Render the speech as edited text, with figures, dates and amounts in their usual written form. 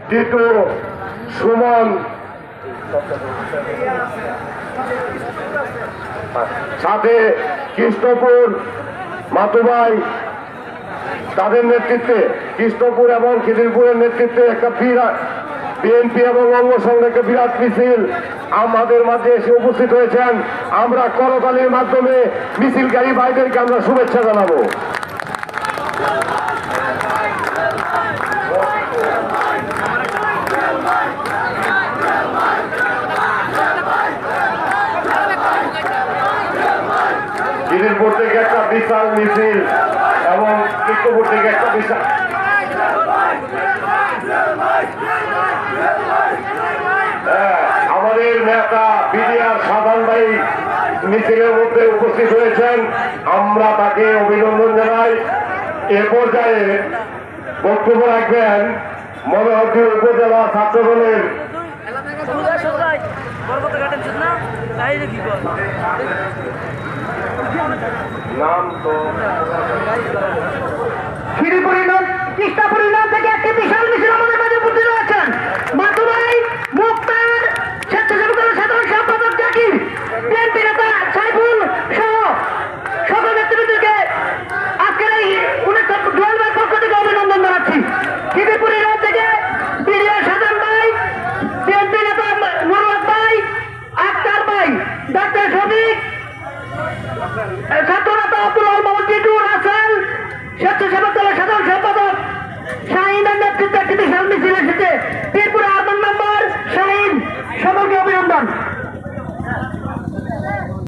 টিটু, সুমন, সাথে কৃষ্ণপুর মাতুভাই, তাদের নেতৃত্বে কৃষ্ণপুর এবং খিদিরপুরের নেতৃত্বে একটা বিএনপি এবং অঙ্গ সংগঠনের বিরাট মিছিল আমাদের মাঝে এসে উপস্থিত হয়েছেন। আমরা করতালির মাধ্যমে মিছিলকারী ভাইদেরকে আমরা শুভেচ্ছা জানাবো। খিদিরপুর থেকে একটা বিশাল মিছিল এবং কৃষ্ণপুর থেকে একটা বিশাল আমাদের নেতা বিডিআর সাধারণ ভাই মিছিলের মধ্যে উপস্থিত হয়েছেন। আমরা তাকে অভিনন্দন জানাই। এ পর্যায়ে বক্তব্য রাখবেন মনোহরদী উপজেলা ছাত্র দলের নাম তো কৃষ্ণপুরী থেকে একটি বিষয়